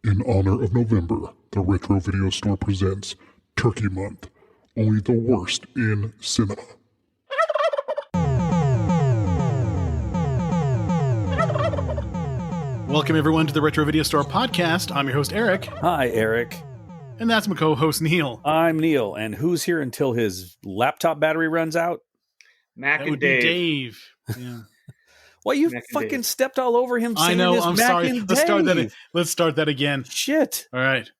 In honor of November, the Retro Video Store presents Turkey Month, only the worst in cinema. Welcome everyone to the Retro Video Store podcast. I'm your host Eric. Hi, Eric. And that's my co-host Neil. I'm Neil, and who's here until his laptop battery runs out? Mac That and would Dave. be Dave. Yeah. Well, you Mac and fucking Dave. stepped all over him. I saying know. his I'm Mac sorry. and Let's Dave. start that again. Shit. All right.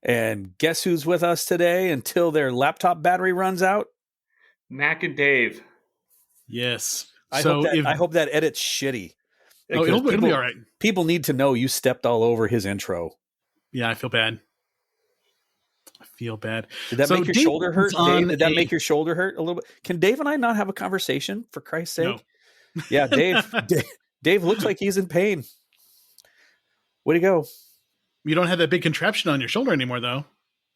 And guess who's with us today until their laptop battery runs out? Mac and Dave. Yes. I so hope that edit's shitty. it'll be all right. People need to know you stepped all over his intro. Yeah, I feel bad. Did that make your Dave shoulder hurt, was on Dave? Did that make your shoulder hurt a little bit? Can Dave and I not have a conversation, for Christ's sake? No. Yeah, Dave looks like he's in pain. Way to go. You don't have that big contraption on your shoulder anymore, though.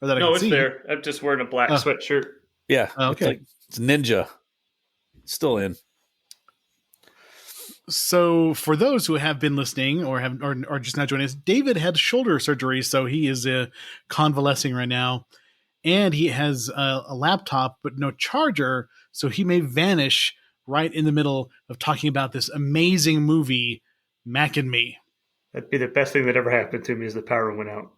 Or that I No, can it's see. there. I'm just wearing a black sweatshirt. Yeah. Okay. It's ninja. Still in. So, for those who have been listening or just now joining us, David had shoulder surgery, so he is convalescing right now, and he has a laptop but no charger, so he may vanish right in the middle of talking about this amazing movie, Mac and Me. That'd be the best thing that ever happened to me is the power went out.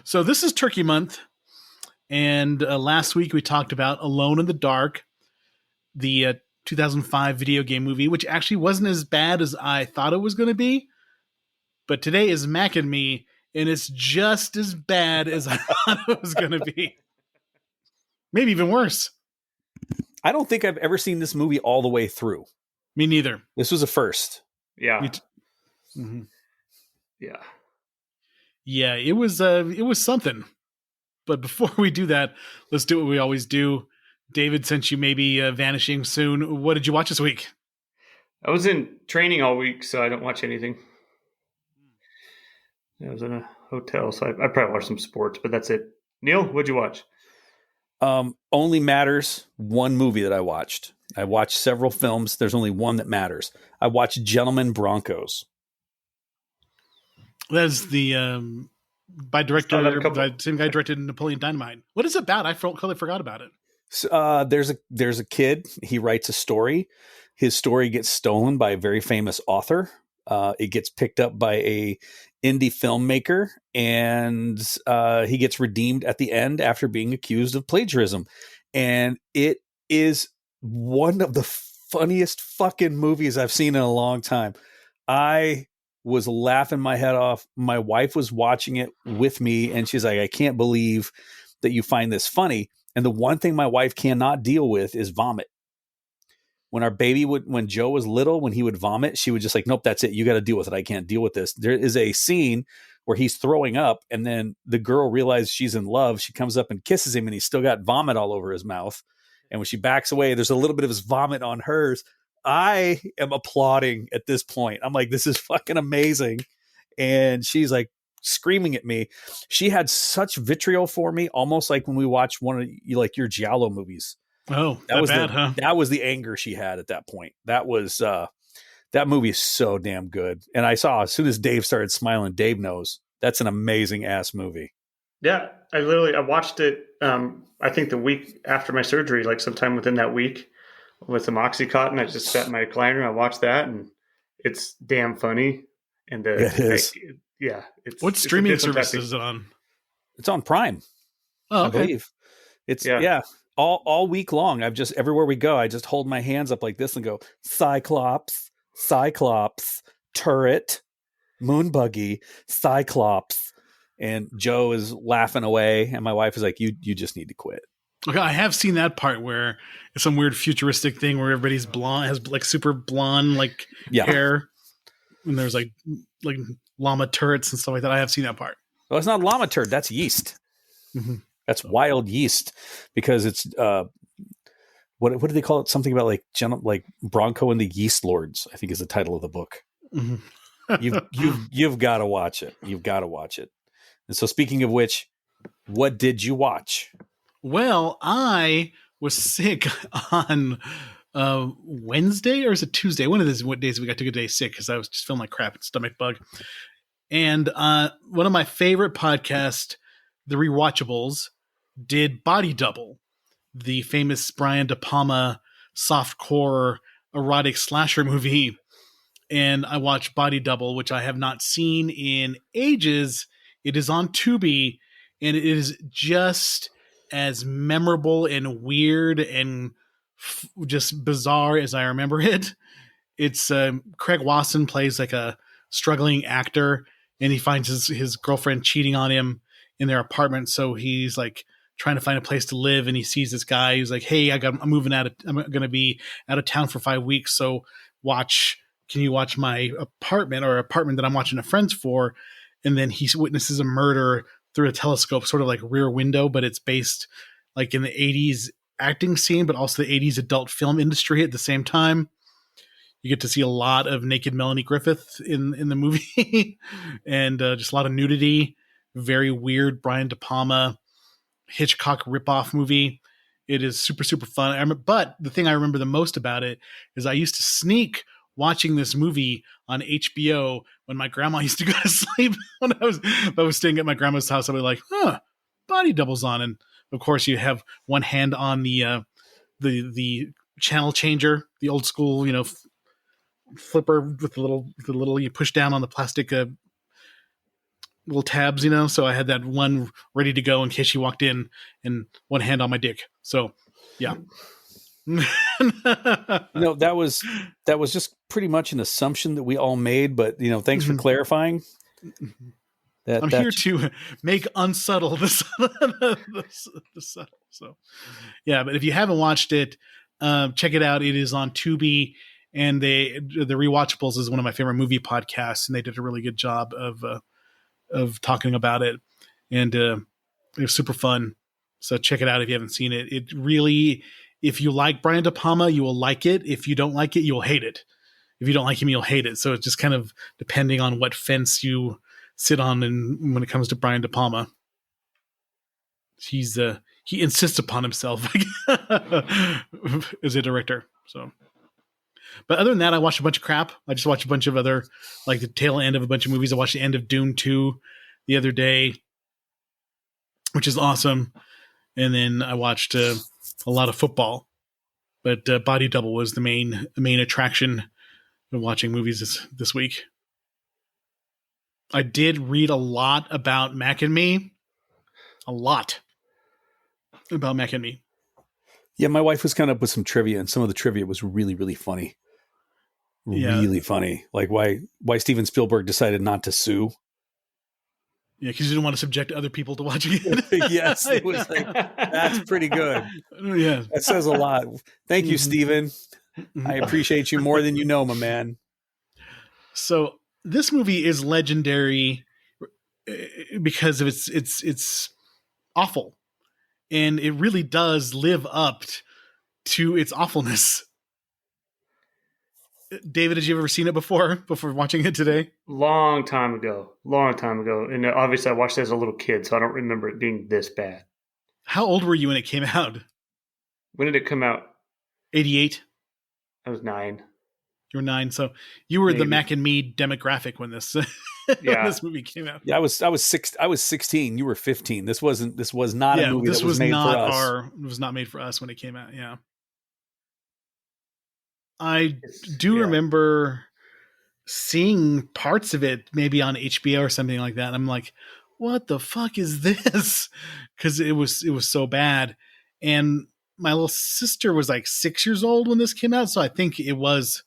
So this is Turkey Month, and last week we talked about Alone in the Dark, the 2005 video game movie, which actually wasn't as bad as I thought it was going to be. But today is Mac and Me, and it's just as bad as I thought it was going to be. Maybe even worse. I don't think I've ever seen this movie all the way through. Me neither. This was a first. Yeah. Mm-hmm. Yeah. Yeah, it was something. But before we do that, let's do what we always do. David, since you may be vanishing soon, what did you watch this week? I was in training all week, so I don't watch anything. I was in a hotel, so I probably watched some sports, but that's it. Neil, what'd you watch? Only matters one movie that I watched. I watched several films. There's only one that matters. I watched Gentlemen Broncos. That's the same guy directed Napoleon Dynamite. What is it about? I totally forgot about it. So, there's a kid. He writes a story. His story gets stolen by a very famous author. It gets picked up by a indie filmmaker, and he gets redeemed at the end after being accused of plagiarism. And it is one of the funniest fucking movies I've seen in a long time. I was laughing my head off. My wife was watching it with me, and she's like, I can't believe that you find this funny. And the one thing my wife cannot deal with is vomit. When Joe was little, when he would vomit, she would just like, nope, that's it. You got to deal with it. I can't deal with this. There is a scene where he's throwing up, and then the girl realizes she's in love. She comes up and kisses him, and he's still got vomit all over his mouth. And when she backs away, there's a little bit of his vomit on hers. I am applauding at this point. I'm like, this is fucking amazing. And she's like screaming at me. She had such vitriol for me, almost like when we watched one of your Giallo movies. Oh, that was the anger she had at that point. That was that movie is so damn good. And I saw as soon as Dave started smiling, Dave knows that's an amazing ass movie. Yeah, I watched it. I think the week after my surgery, like sometime within that week, with some Oxycontin. I just sat in my recliner. I watched that, and it's damn funny. And it is. What streaming service is it on? It's on Prime. Oh, okay. I believe it's all week long. Everywhere we go, I just hold my hands up like this and go Cyclops, turret, moon buggy, Cyclops. And Joe is laughing away, and my wife is like, "You just need to quit." Okay, I have seen that part where it's some weird futuristic thing where everybody's blonde, has like super blonde hair, and there's like llama turrets and stuff like that. I have seen that part. Well, it's not llama turd. That's yeast. Mm-hmm. That's wild yeast, because it's what do they call it? Something about like Bronco and the Yeast Lords, I think is the title of the book. Mm-hmm. You've got to watch it. You've got to watch it. And so, speaking of which, what did you watch? Well, I was sick on Wednesday, or is it Tuesday? One of these days we got to go day sick because I was just feeling like crap and stomach bug. And one of my favorite podcasts, The Rewatchables, did Body Double, the famous Brian De Palma softcore erotic slasher movie. And I watched Body Double, which I have not seen in ages. It is on Tubi, and it is just as memorable and weird and just bizarre as I remember it. It's Craig Wasson plays like a struggling actor, and he finds his girlfriend cheating on him in their apartment. So he's like trying to find a place to live, and he sees this guy who's like, "Hey, I'm moving out. I'm going to be out of town for 5 weeks. So can you watch my apartment that I'm watching a friend's for?" And then he witnesses a murder through a telescope, sort of like Rear Window, but it's based like in the 80s acting scene, but also the 80s adult film industry at the same time. You get to see a lot of naked Melanie Griffith in the movie and just a lot of nudity. Very weird Brian De Palma Hitchcock ripoff movie. It is super, super fun. But the thing I remember the most about it is I used to sneak watching this movie on HBO when my grandma used to go to sleep. When I was staying at my grandma's house, I'd be like, Body Double's on. And of course you have one hand on the channel changer, the old school, flipper with the little you push down on the plastic little tabs, So I had that one ready to go in case she walked in, and one hand on my dick. So yeah. That was just pretty much an assumption that we all made, but thanks for clarifying. I'm here to make unsubtle the subtle. So yeah, but if you haven't watched it, check it out. It is on Tubi, and the Rewatchables is one of my favorite movie podcasts, and they did a really good job of talking about it, and it was super fun. So check it out if you haven't seen it. It really, if you like Brian De Palma, you will like it. If you don't like it, you'll hate it. If you don't like him, you'll hate it. So it's just kind of depending on what fence you sit on, and when it comes to Brian De Palma, he insists upon himself as a director. So, but other than that, I watched a bunch of crap. I just watched a bunch of other, like the tail end of a bunch of movies. I watched the end of Dune 2 the other day, which is awesome. And then I watched a lot of football, but Body Double was the main attraction of watching movies this week. I did read a lot about Mac and Me. A lot about Mac and Me. Yeah, my wife was coming up with some trivia, and some of the trivia was really, really funny. Really funny. Like why Steven Spielberg decided not to sue. Yeah, because you didn't want to subject other people to watching it. Yes, it was like, that's pretty good. Yeah. That says a lot. Thank you, Steven. I appreciate you more than you know, my man. So this movie is legendary because of its awful, and it really does live up to its awfulness. David, had you ever seen it before watching it today? Long time ago. And obviously I watched it as a little kid, so I don't remember it being this bad. How old were you when it came out? When did it come out? 88. I was 9. You were 9, so you were Maybe. the Mac and Me demographic when this when this movie came out. Yeah, I was 16. You were 15. This was not a movie that was made for us. It was not made for us when it came out. Yeah, I do remember seeing parts of it maybe on HBO or something like that. And I'm like, what the fuck is this? Because it was so bad. And my little sister was like 6 years old when this came out, so I think it was,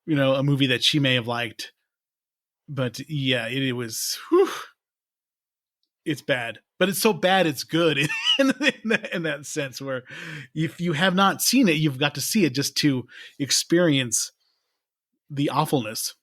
a movie that she may have liked. But yeah, it was. Whew, it's bad, but it's so bad it's good in that sense. Where if you have not seen it, you've got to see it just to experience the awfulness.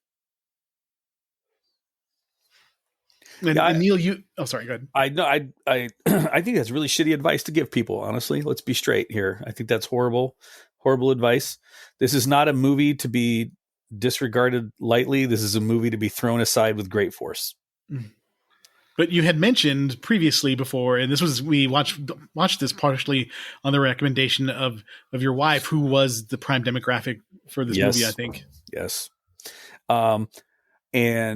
And, Yeah, and Neil, sorry, go ahead. I think that's really shitty advice to give people. Honestly, let's be straight here. I think that's horrible advice. This is not a movie to be disregarded lightly. This is a movie to be thrown aside with great force. But But you had mentioned previously before, and we watched this partially on the recommendation of your wife, who was the prime demographic for this movie, I think. Yes. And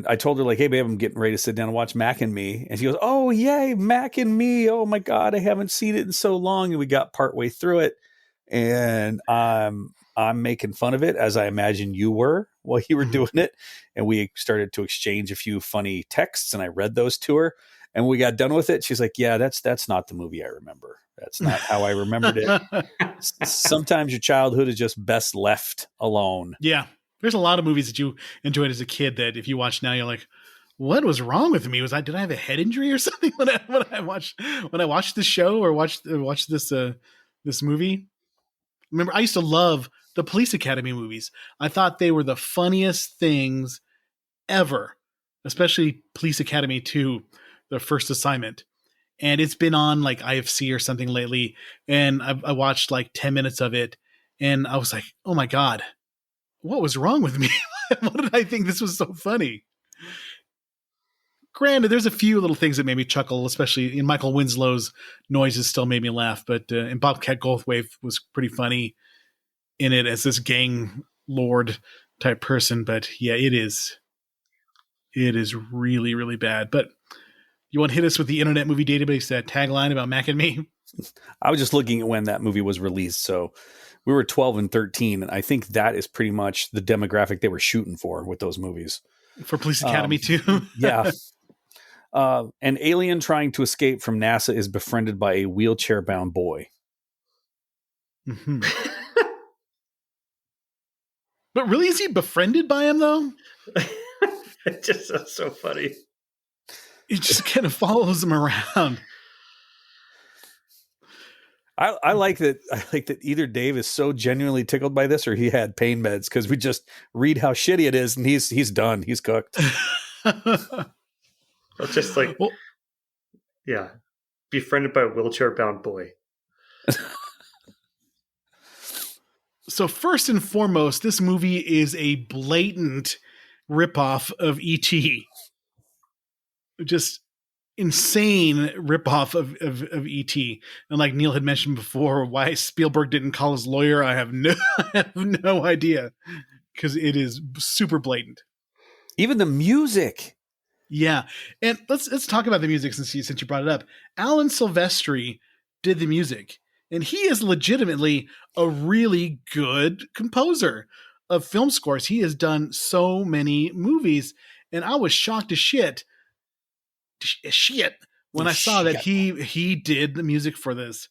I told her, like, hey, babe, I'm getting ready to sit down and watch Mac and Me. And she goes, oh, yay, Mac and Me. Oh, my God, I haven't seen it in so long. And we got partway through it. And I'm making fun of it, as I imagine you were while you were doing it. And we started to exchange a few funny texts, and I read those to her. And we got done with it. She's like, yeah, that's not the movie I remember. That's not how I remembered it. Sometimes your childhood is just best left alone. Yeah. There's a lot of movies that you enjoyed as a kid that if you watch now, you're like, what was wrong with me? Did I have a head injury or something when I watched this show or watched this movie? Remember, I used to love the Police Academy movies. I thought they were the funniest things ever, especially Police Academy 2, the first assignment. And it's been on like IFC or something lately. And I watched like 10 minutes of it. And I was like, oh my God, what was wrong with me? What did I think this was so funny? Granted, there's a few little things that made me chuckle, especially in Michael Winslow's noises still made me laugh. But and Bobcat Goldthwait was pretty funny in it as this gang lord type person. But yeah, it is really, really bad. But you want to hit us with the Internet Movie Database tagline about Mac and Me? I was just looking at when that movie was released. So we were 12 and 13. And I think that is pretty much the demographic they were shooting for with those movies. For Police Academy 2? Yeah. An alien trying to escape from NASA is befriended by a wheelchair-bound boy. Mm-hmm. But really, is he befriended by him, though? It just sounds so funny. He just kind of follows him around. I like that. I like that either Dave is so genuinely tickled by this, or he had pain meds, because we just read how shitty it is, and he's done. He's cooked. It's just like, yeah, befriended by a wheelchair-bound boy. So first and foremost, this movie is a blatant ripoff of E.T. Just insane ripoff of E.T. And like Neil had mentioned before, why Spielberg didn't call his lawyer, I have no idea, because it is super blatant. Even the music. Yeah, and let's talk about the music since you brought it up. Alan Silvestri did the music, and he is legitimately a really good composer of film scores. He has done so many movies, and I was shocked as shit when I saw that he did the music for this.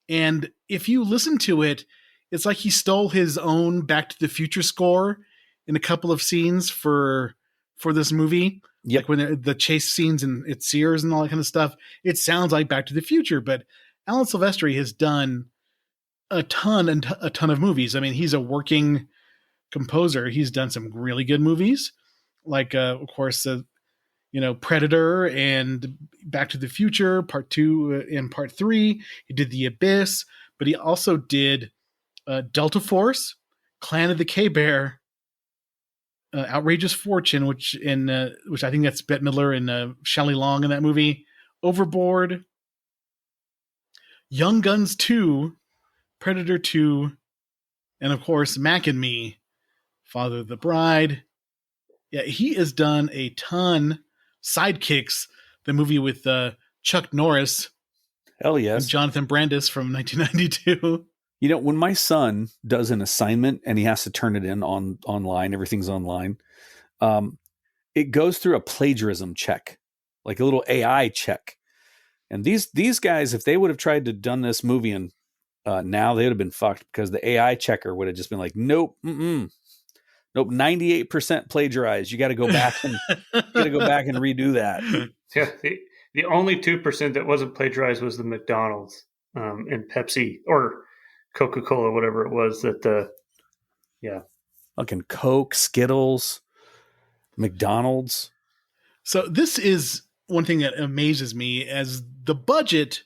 And if you listen to it, it's like he stole his own Back to the Future score in a couple of scenes for this movie. Yep. Like when the chase scenes and it's Sears and all that kind of stuff, it sounds like Back to the Future. But Alan Silvestri has done a ton of movies. I mean, he's a working composer. He's done some really good movies, like of course, Predator and Back to the Future Part 2 and Part 3. He did The Abyss, but he also did Delta Force, Clan of the K-Bear, Outrageous Fortune, which I think that's Bette Midler and Shelley Long in that movie, Overboard, Young Guns 2, Predator 2, and of course Mac and Me, Father of the Bride. Yeah, he has done a ton. Sidekicks, the movie with Chuck Norris. Hell yes. And Jonathan Brandis from 1992. You know, when my son does an assignment and he has to turn it in online, everything's online. It goes through a plagiarism check, like a little AI check. And these guys, if they would have tried to done this movie and now they would have been fucked, because the AI checker would have just been like, nope, nope, 98% plagiarized. You got to go back and redo that. Yeah, the only 2% that wasn't plagiarized was the McDonald's and Pepsi or Coca-Cola, whatever it was. Fucking Coke, Skittles, McDonald's. So this is one thing that amazes me, as the budget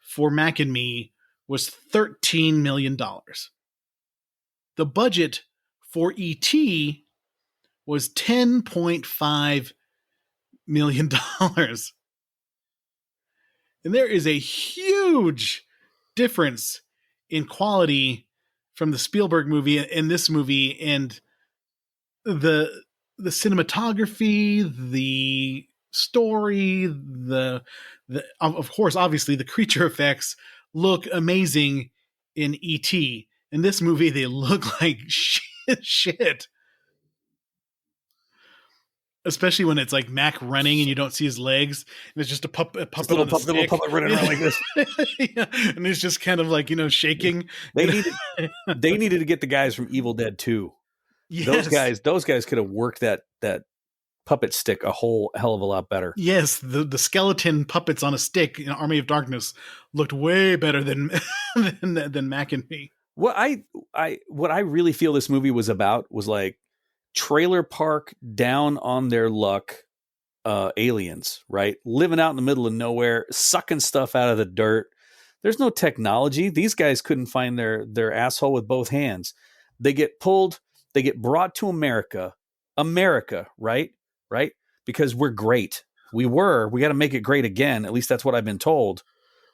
for Mac and Me was $13 million. The budget for E.T. was $10.5 million. And there is a huge difference in quality from the Spielberg movie and this movie, and the cinematography, the story, the of course, obviously, the creature effects look amazing in E.T. In this movie, they look like shit. Especially when it's like Mac running and you don't see his legs, and it's just a puppet Little on a stick. puppet running around like this. Yeah. And it's just kind of like, shaking. They needed to get the guys from Evil Dead 2. Yes. Those guys could have worked that puppet stick a whole hell of a lot better. Yes, the skeleton puppets on a stick in Army of Darkness looked way better than than Mac and me. What I really feel this movie was about was like trailer park down on their luck aliens, right? Living out in the middle of nowhere, sucking stuff out of the dirt. There's no technology. These guys couldn't find their asshole with both hands. They get pulled, they get brought to America, right? Right? Because we're great. We got to make it great again. At least that's what I've been told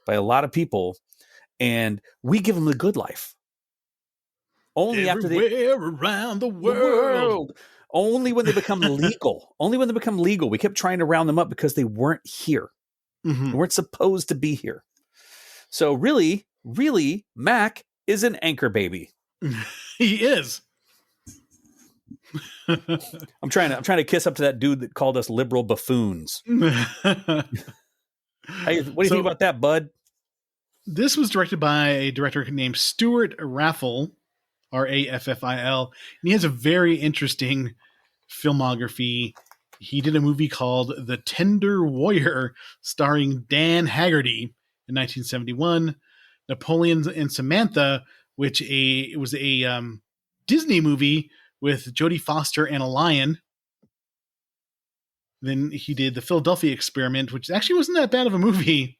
by a lot of people. And we give them the good life. Only Everywhere around the world. Only when they become legal. Only when they become legal. We kept trying to round them up because they weren't here. Mm-hmm. They weren't supposed to be here. So really, Mac is an anchor baby. He is. I'm trying to kiss up to that dude that called us liberal buffoons. What do you think about that, bud? This was directed by a director named Stuart Raffel, Raffil, and he has a very interesting filmography. He did a movie called The Tender Warrior, starring Dan Haggerty in 1971. Napoleon and Samantha, which was a Disney movie with Jodie Foster and a lion. Then he did The Philadelphia Experiment, which actually wasn't that bad of a movie.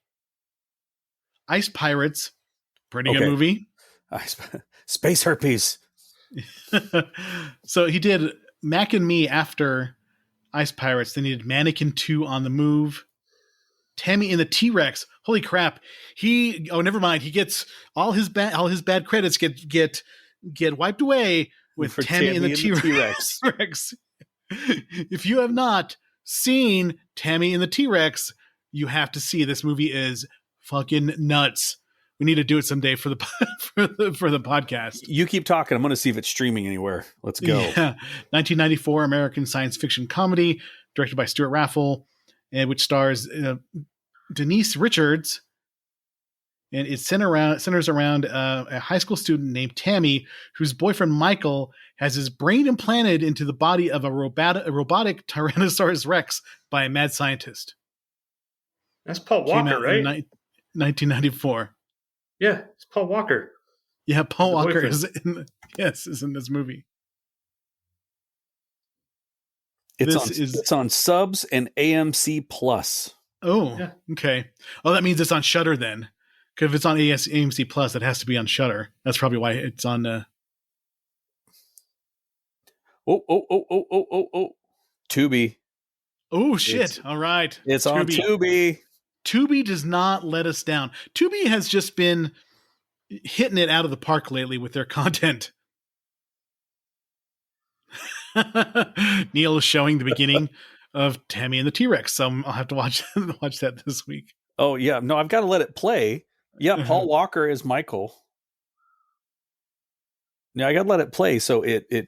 Ice Pirates, pretty good movie. Space herpes. So he did Mac and Me after Ice Pirates. Then he did Mannequin 2 on the Move. Tammy and the T-Rex. Holy crap. Never mind. He gets all his bad credits get wiped away with Tammy and the T-Rex. If you have not seen Tammy and the T-Rex, you have to see. This movie is fucking nuts. We need to do it someday for the for the podcast. You keep talking. I'm going to see if it's streaming anywhere. Let's go. Yeah. 1994 American science fiction comedy directed by Stuart Raffel, and which stars Denise Richards, and it centers around a high school student named Tammy, whose boyfriend Michael has his brain implanted into the body of a robotic Tyrannosaurus Rex by a mad scientist. That's Paul Walker, right? 1994. Yeah, it's Paul Walker. Yeah, Paul Walker is in this movie. It's on Subs and AMC Plus. Oh, yeah. Okay. Oh, that means it's on Shudder then. Because if it's on AMC Plus, it has to be on Shudder. That's probably why it's on. Tubi. Oh shit! All right, it's on Tubi. Tubi does not let us down. Tubi has just been hitting it out of the park lately with their content. Neil is showing the beginning of Tammy and the T-Rex, so I'll have to watch that this week. Oh yeah, no, I've got to let it play. Yeah, Paul Walker is Michael. Yeah, I got to let it play. So it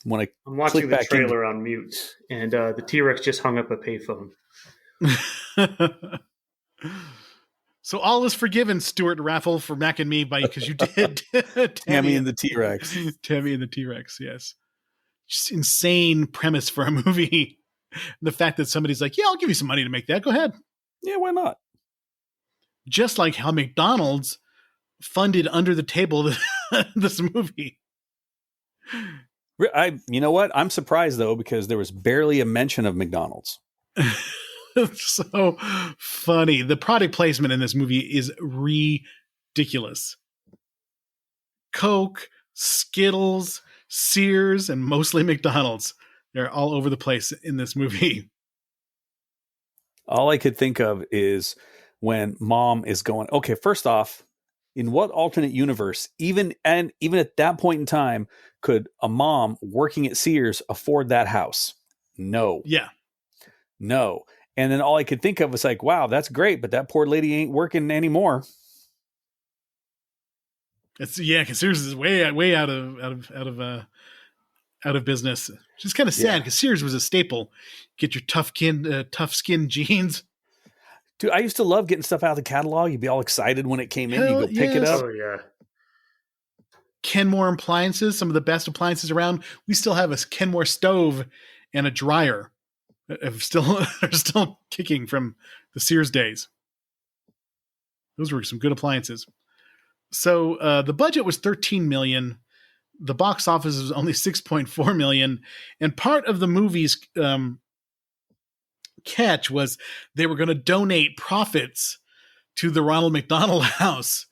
when I'm watching the trailer on mute, and the T-Rex just hung up a payphone. So all is forgiven, Stuart Raffel, for Mac and Me, because you did Tammy and the T-Rex. Tammy and the T-Rex, yes. Just insane premise for a movie. The fact that somebody's like, yeah, I'll give you some money to make that. Go ahead. Yeah, why not? Just like how McDonald's funded under the table this movie. You know what? I'm surprised though, because there was barely a mention of McDonald's. So funny. The product placement in this movie is ridiculous. Coke, Skittles, Sears, and mostly McDonald's. They're all over the place in this movie. All I could think of is when mom is going, okay, first off, in what alternate universe, even at that point in time, could a mom working at Sears afford that house? No. Yeah. No. And then all I could think of was like, wow, that's great, but that poor lady ain't working anymore. Because Sears is way out of business. Which is kind of sad because Sears was a staple. Get your tough skin jeans. Dude, I used to love getting stuff out of the catalog. You'd be all excited when it came in. Hell You go pick it yes. up. Oh yeah. Kenmore appliances, some of the best appliances around. We still have a Kenmore stove and a dryer. Are still kicking from the Sears days. Those were some good appliances. So the budget was $13 million. The box office was only $6.4 million, and part of the movie's catch was they were going to donate profits to the Ronald McDonald House,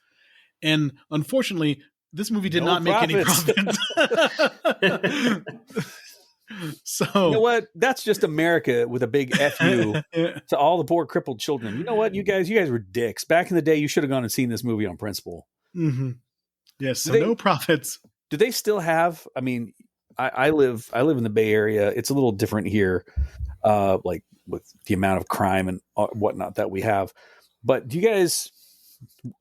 and unfortunately, this movie did not make any profits. So you know what? That's just America with a big fu to all the poor crippled children. You know what? You guys were dicks. Back in the day, you should have gone and seen this movie on principle. Mm-hmm. Yes, so no profits. Do they still have? I mean, I live in the Bay Area. It's a little different here, like with the amount of crime and whatnot that we have. But do you guys?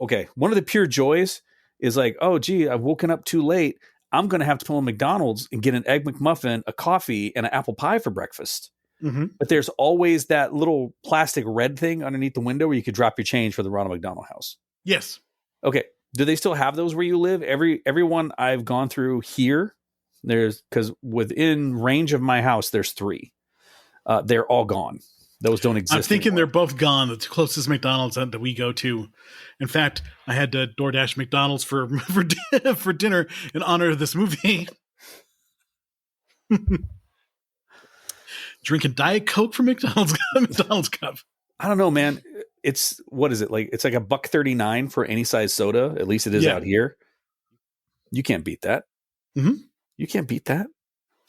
Okay, one of the pure joys is like, oh, gee, I've woken up too late. I'm going to have to pull in McDonald's and get an Egg McMuffin, a coffee, and an apple pie for breakfast. Mm-hmm. But there's always that little plastic red thing underneath the window where you could drop your change for the Ronald McDonald House. Yes. Okay. Do they still have those where you live? Everyone I've gone through here, because within range of my house, there's 3. They're all gone. Those don't exist. I'm thinking anymore. they're both gone. The closest McDonald's that we go to. In fact, I had to DoorDash McDonald's for dinner in honor of this movie. Drinking Diet Coke from McDonald's cup. I don't know, man. It's what is it like? It's like $1.39 for any size soda. At least it is out here. You can't beat that. Mm-hmm. You can't beat that.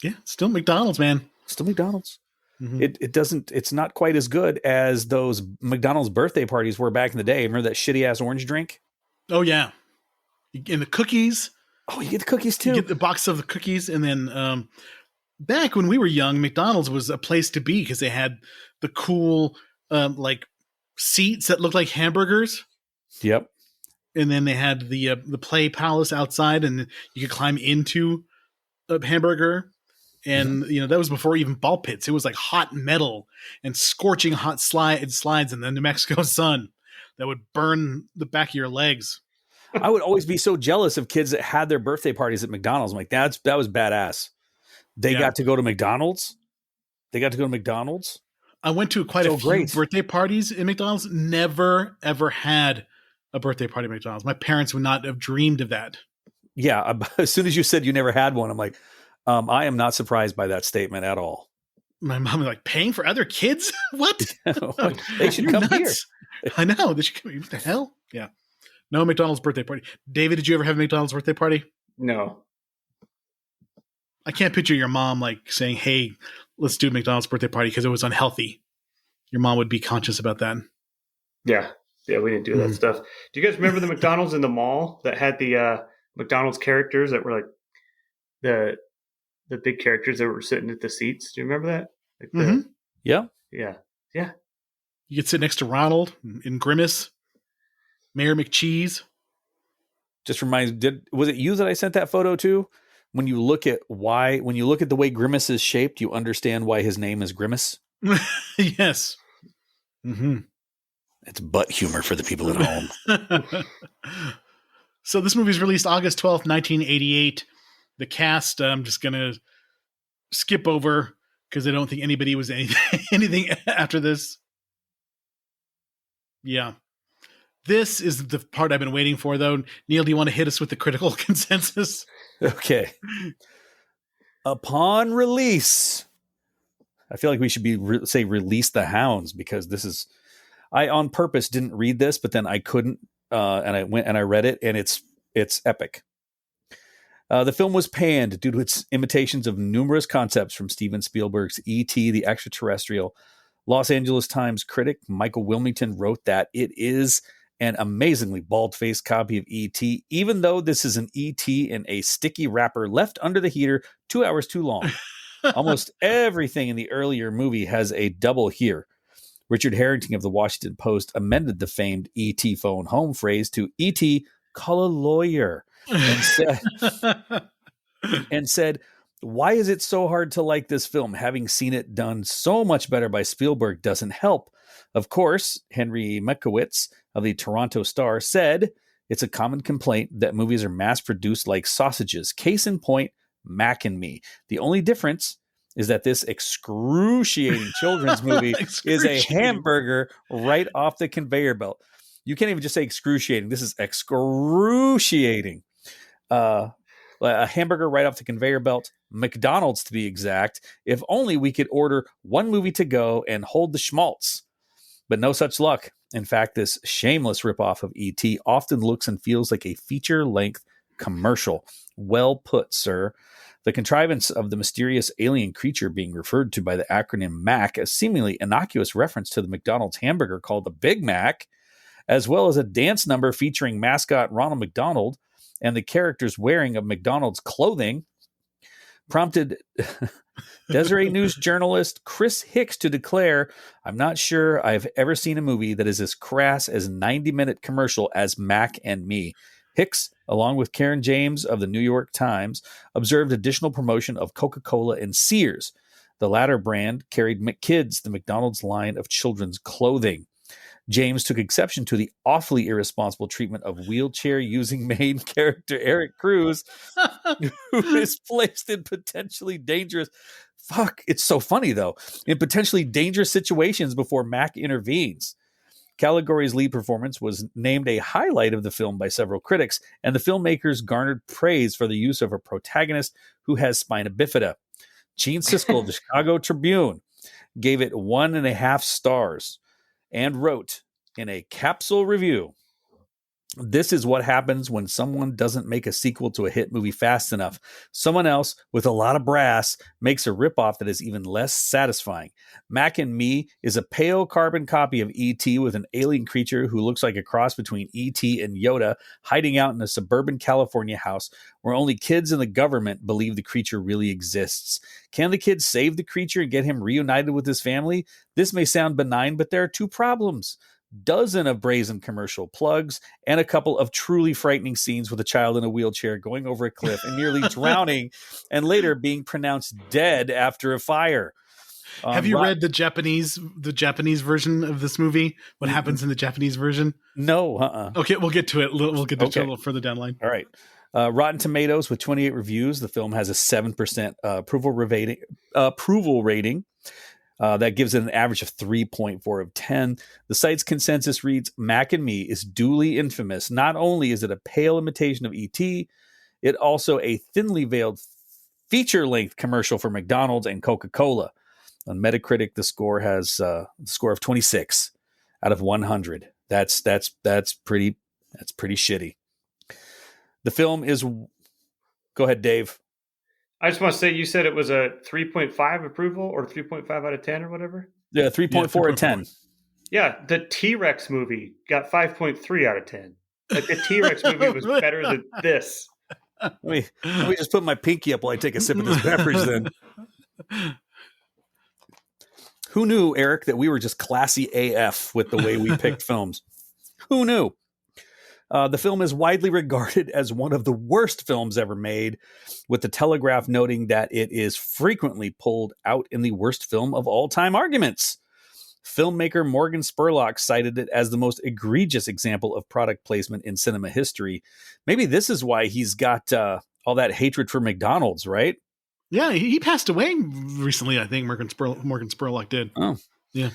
Yeah, still McDonald's, man. Still McDonald's. Mm-hmm. It doesn't. It's not quite as good as those McDonald's birthday parties were back in the day. Remember that shitty ass orange drink? Oh yeah, and the cookies. Oh, you get the cookies too. You get the box of the cookies, and then back when we were young, McDonald's was a place to be because they had the cool like seats that looked like hamburgers. Yep. And then they had the Play Palace outside, and you could climb into a hamburger. And that was before even ball pits. It was like hot metal and scorching hot slides in the New Mexico sun that would burn the back of your legs. I would always be so jealous of kids that had their birthday parties at McDonald's. I'm like, that was badass. They got to go to McDonald's. I went to quite a few birthday parties in McDonald's. Never, ever had a birthday party at McDonald's. My parents would not have dreamed of that. Yeah. As soon as you said you never had one, I'm like, I am not surprised by that statement at all. My mom was like, paying for other kids? What? They should come nuts. Here. I know. They should come here. What the hell? Yeah. No McDonald's birthday party. David, did you ever have a McDonald's birthday party? No. I can't picture your mom like saying, hey, let's do a McDonald's birthday party because it was unhealthy. Your mom would be conscious about that. Yeah. Yeah, we didn't do that stuff. Do you guys remember the McDonald's in the mall that had the McDonald's characters that were like the big characters that were sitting at the seats? Do you remember that? Like Yeah. Yeah. You could sit next to Ronald and Grimace, Mayor McCheese. Just reminds. Was it you that I sent that photo to? When you look at the way Grimace is shaped, you understand why his name is Grimace. Yes. Mm-hmm. It's butt humor for the people at home. So this movie is released August 12th, 1988. The cast, I'm just going to skip over because I don't think anybody was anything after this. Yeah. This is the part I've been waiting for, though. Neil, do you want to hit us with the critical consensus? Okay. Upon release, I feel like we should say release the hounds, because this is, I on purpose didn't read this, but then I couldn't, and I went and I read it, and it's epic. The film was panned due to its imitations of numerous concepts from Steven Spielberg's E.T. the Extraterrestrial, Los Angeles Times critic Michael Wilmington wrote that it is an amazingly bald-faced copy of E.T., even though this is an E.T. in a sticky wrapper left under the heater 2 hours too long. Almost everything in the earlier movie has a double here. Richard Harrington of the Washington Post amended the famed E.T. phone home phrase to E.T. call a lawyer and said, why is it so hard to like this film? Having seen it done so much better by Spielberg doesn't help. Of course, Henry Mekowitz of the Toronto Star said, it's a common complaint that movies are mass-produced like sausages. Case in point, Mac and Me. The only difference is that this excruciating children's movie is a hamburger right off the conveyor belt. You can't even just say excruciating. This is excruciating. A hamburger right off the conveyor belt, McDonald's to be exact. If only we could order one movie to go and hold the schmaltz. But no such luck. In fact, this shameless ripoff of E.T. often looks and feels like a feature-length commercial. Well put, sir. The contrivance of the mysterious alien creature being referred to by the acronym MAC, a seemingly innocuous reference to the McDonald's hamburger called the Big Mac, as well as a dance number featuring mascot Ronald McDonald and the characters wearing of McDonald's clothing, prompted Deseret News journalist Chris Hicks to declare, I'm not sure I've ever seen a movie that is as crass as 90-minute commercial as Mac and Me. Hicks, along with Karen James of the New York Times, observed additional promotion of Coca-Cola and Sears. The latter brand carried McKids, the McDonald's line of children's clothing. James took exception to the awfully irresponsible treatment of wheelchair-using main character Eric Cruz, who is placed in potentially dangerous... Fuck, it's so funny, though. In potentially dangerous situations before Mac intervenes. Caligari's lead performance was named a highlight of the film by several critics, and the filmmakers garnered praise for the use of a protagonist who has spina bifida. Gene Siskel of the Chicago Tribune gave it 1.5 stars and wrote in a capsule review, this is what happens when someone doesn't make a sequel to a hit movie fast enough. Someone else with a lot of brass makes a ripoff that is even less satisfying. Mac and Me is a pale carbon copy of E.T. with an alien creature who looks like a cross between E.T. and Yoda hiding out in a suburban California house where only kids and the government believe the creature really exists. Can the kids save the creature and get him reunited with his family? This may sound benign, but there are two problems. Dozen of brazen commercial plugs and a couple of truly frightening scenes with a child in a wheelchair going over a cliff and nearly drowning and later being pronounced dead after a fire. Have you read the Japanese version of this movie? What happens in the Japanese version? No. Okay, we'll get to it. We'll get to it a little further down the line. All right. Rotten Tomatoes with 28 reviews. The film has a 7% approval rating. That gives it an average of 3.4 of 10. The site's consensus reads, Mac and Me is duly infamous. Not only is it a pale imitation of E.T., it also a thinly veiled feature-length commercial for McDonald's and Coca-Cola. On Metacritic, the score has a score of 26 out of 100. That's pretty shitty. The film is... Go ahead, Dave. I just want to say, you said it was a 3.5 approval or 3.5 out of 10 or whatever? Yeah, 3.4 out of 10. Yeah, the T-Rex movie got 5.3 out of 10. Like, the T-Rex movie was better than this. Let me just put my pinky up while I take a sip of this beverage then. Who knew, Eric, that we were just classy AF with the way we picked films? Who knew? The film is widely regarded as one of the worst films ever made, with the Telegraph noting that it is frequently pulled out in the worst film of all time arguments. Filmmaker Morgan Spurlock cited it as the most egregious example of product placement in cinema history. Maybe this is why he's got all that hatred for McDonald's, right? Yeah, he passed away recently, I think. Morgan Spurlock did. Oh. Yeah.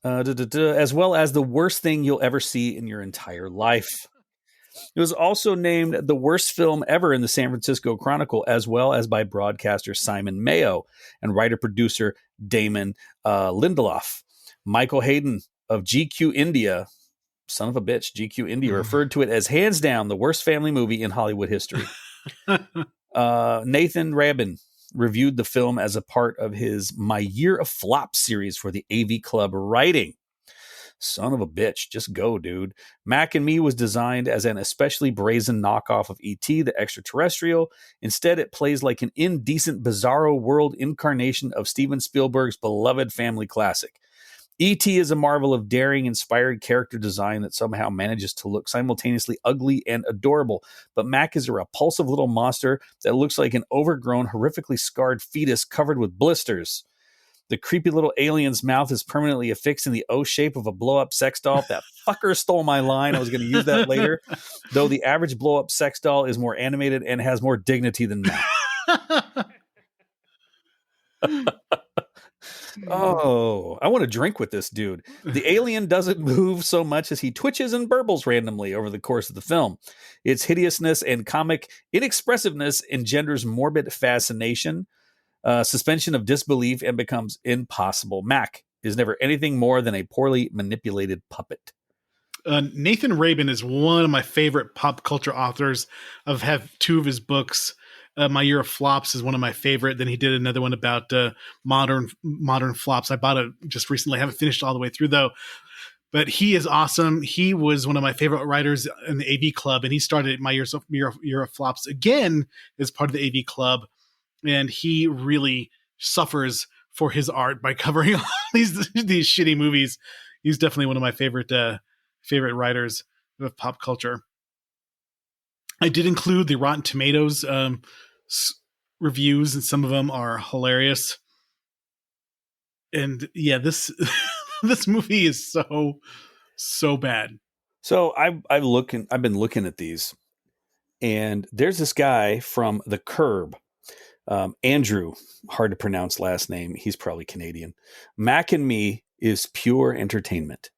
As well as the worst thing you'll ever see in your entire life. It was also named the worst film ever in the San Francisco Chronicle, as well as by broadcaster Simon Mayo and writer-producer Damon Lindelof. Michael Hayden of GQ India, son of a bitch, GQ India, referred to it as hands down the worst family movie in Hollywood history. Nathan Rabin reviewed the film as a part of his My Year of Flops series for the AV Club, writing, "Son of a bitch, just go, dude. Mac and Me was designed as an especially brazen knockoff of E.T. the Extraterrestrial. Instead, it plays like an indecent, bizarro world incarnation of Steven Spielberg's beloved family classic. E.T. is a marvel of daring, inspired character design that somehow manages to look simultaneously ugly and adorable. But Mac is a repulsive little monster that looks like an overgrown, horrifically scarred fetus covered with blisters. The creepy little alien's mouth is permanently affixed in the O shape of a blow-up sex doll. That fucker stole my line. I was going to use that later. Though the average blow-up sex doll is more animated and has more dignity than Mac." Oh, I want to drink with this dude. "The alien doesn't move so much as he twitches and burbles randomly over the course of the film. Its hideousness and comic inexpressiveness engenders morbid fascination, suspension of disbelief, and becomes impossible. Mac is never anything more than a poorly manipulated puppet." Nathan Rabin is one of my favorite pop culture authors. I've had 2 of his books. My Year of Flops is one of my favorite. Then he did another one about modern flops. I bought it just recently. I haven't finished all the way through though. But he is awesome. He was one of my favorite writers in the AV Club, and he started My Year of Flops again as part of the AV Club. And he really suffers for his art by covering all these shitty movies. He's definitely one of my favorite writers of pop culture. I did include the Rotten Tomatoes reviews, and some of them are hilarious. And yeah, this this movie is so bad. So I've been looking at these, and there's this guy from The Curb, Andrew, hard to pronounce last name. He's probably Canadian. "Mac and Me is pure entertainment."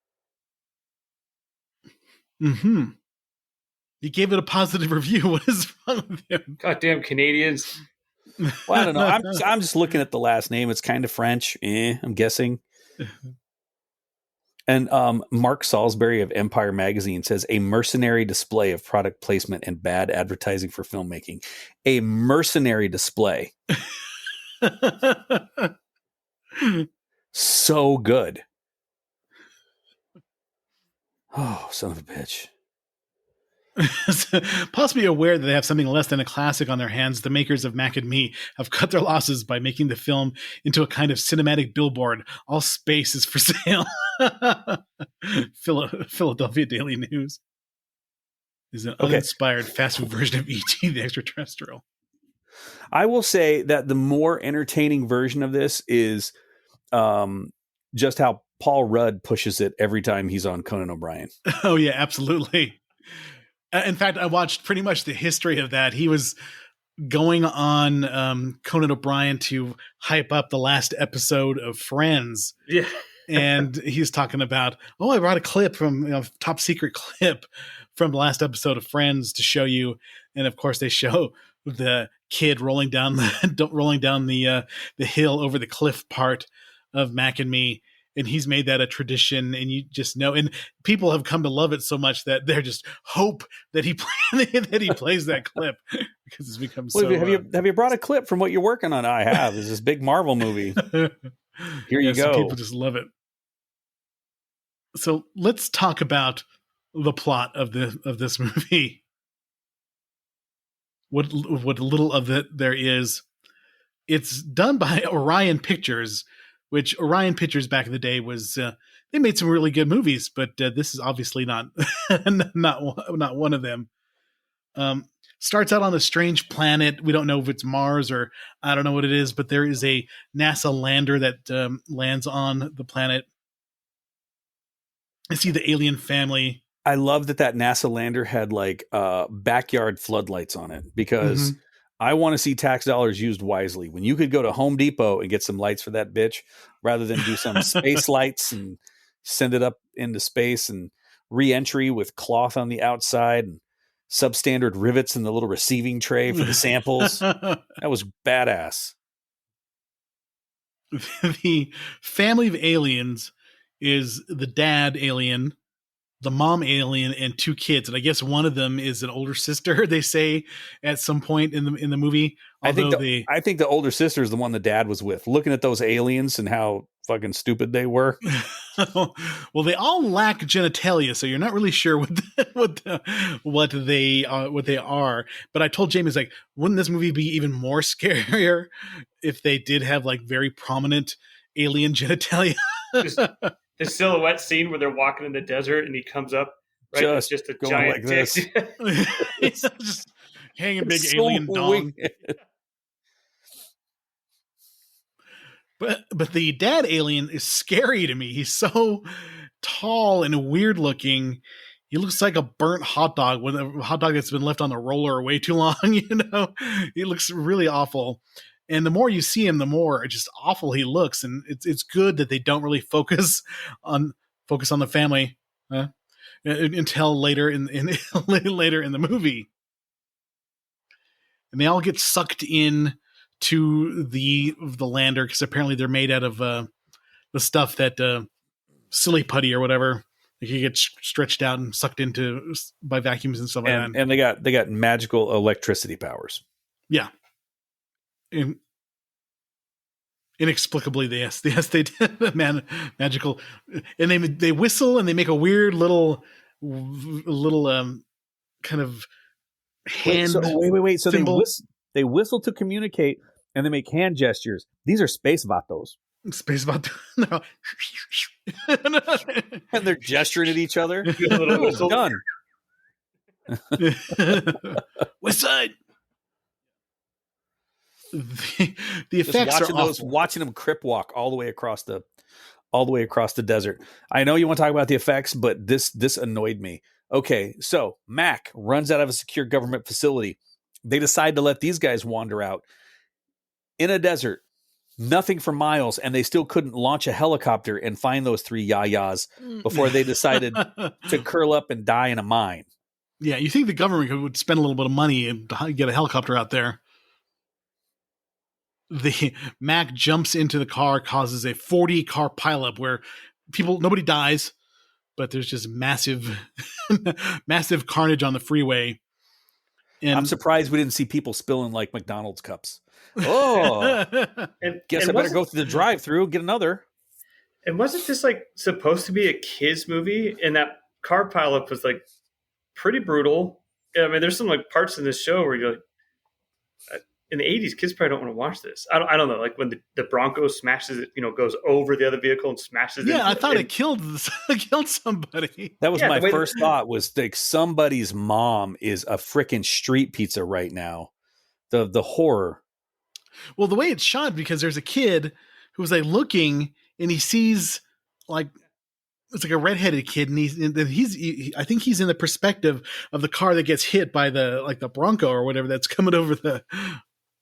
Mm-hmm. You gave it a positive review. What is wrong with him? Goddamn Canadians. Well, I don't know. I'm just looking at the last name. It's kind of French. I'm guessing. And Mark Salisbury of Empire Magazine says, "A mercenary display of product placement and bad advertising for filmmaking." A mercenary display. So good. Oh, son of a bitch. Possibly aware that they have something less than a classic on their hands, the makers of Mac and Me have cut their losses by making the film into a kind of cinematic billboard. All space is for sale. Philadelphia Daily News is an uninspired fast food version of E.T. the Extraterrestrial. I will say that the more entertaining version of this is just how Paul Rudd pushes it every time he's on Conan O'Brien. Oh, yeah, absolutely. In fact, I watched pretty much the history of that. He was going on Conan O'Brien to hype up the last episode of Friends. Yeah. And he's talking about, I brought a clip from, top secret clip from the last episode of Friends to show you. And of course, they show the kid rolling down the hill over the cliff part of Mac and Me. And he's made that a tradition, and you just know. And people have come to love it so much that they're just hope that he plays that clip because it's become so. Have you brought a clip from what you're working on? I have. There's this big Marvel movie. Here you go. People just love it. So let's talk about the plot of this movie. What little of it there is. It's done by Orion Pictures. Which Orion Pictures back in the day was, they made some really good movies, but this is obviously not not one of them. Starts out on a strange planet. We don't know if it's Mars or I don't know what it is, but there is a NASA lander that lands on the planet. I see the alien family. I love that NASA lander had like backyard floodlights on it because I want to see tax dollars used wisely. When you could go to Home Depot and get some lights for that bitch rather than do some space lights and send it up into space and re-entry with cloth on the outside and substandard rivets in the little receiving tray for the samples. That was badass. The family of aliens is the dad alien, the mom alien and two kids, and I guess one of them is an older sister. They say at some point in the movie. I think Although I think the older sister is the one the dad was with. Looking at those aliens and how fucking stupid they were. well, they all lack genitalia, so you're not really sure what they are. But I told Jamie, like, wouldn't this movie be even more scarier if they did have like very prominent alien genitalia? The silhouette scene where they're walking in the desert and he comes up, right? It's just a going giant like this. dick. It's just hanging big It's so alien dong. weird. But the dad alien is scary to me. He's so tall and weird looking. He looks like a burnt hot dog, with a hot dog that's been left on the roller way too long. He looks really awful. And the more you see him, the more just awful he looks. And it's good that they don't really focus on the family until later in later in the movie. And they all get sucked in to the lander because apparently they're made out of the stuff that silly putty or whatever. Like you get stretched out and sucked into by vacuums and stuff like that. And they got magical electricity powers. Yeah. Inexplicably, yes, they did. Magical, and they whistle and they make a weird little kind of hand. Wait. So symbol. they whistle to communicate, and they make hand gestures. These are space vatos. Space Vato. No. And they're gesturing at each other. A little whistle. Done. West Side. The Just effects are awful. watching them crip walk all the way across the desert. I know you want to talk about the effects, but this annoyed me. Okay, so Mac runs out of a secure government facility. They decide to let these guys wander out in a desert, nothing for miles, and they still couldn't launch a helicopter and find those three yayas before they decided to curl up and die in a mine. Yeah, you think the government would spend a little bit of money and get a helicopter out there? The Mac jumps into the car, causes a 40-car pileup where nobody dies, but there's just massive carnage on the freeway. And I'm surprised we didn't see people spilling like McDonald's cups. Oh, guess I better go through the drive-through, get another. And wasn't this like supposed to be a kids movie? And that car pileup was like pretty brutal. I mean, there's some like parts in this show where you're like, in the 80s, kids probably don't want to watch this. I don't know. Like when the Bronco smashes it, goes over the other vehicle and smashes it. Yeah, I thought it killed somebody. That was my first thought, was like somebody's mom is a freaking street pizza right now. The horror. Well, the way it's shot, because there's a kid who's like looking and he sees like, it's like a redheaded kid, and I think he's in the perspective of the car that gets hit by the Bronco or whatever that's coming over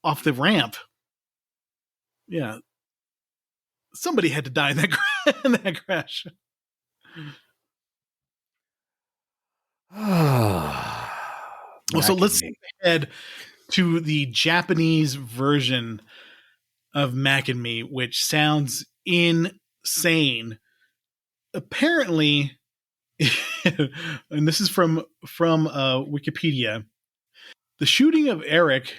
off the ramp. Yeah. Somebody had to die in that crash. Well, so let's head to the Japanese version of Mac and Me, which sounds insane. Apparently, and this is from Wikipedia, the shooting of Eric,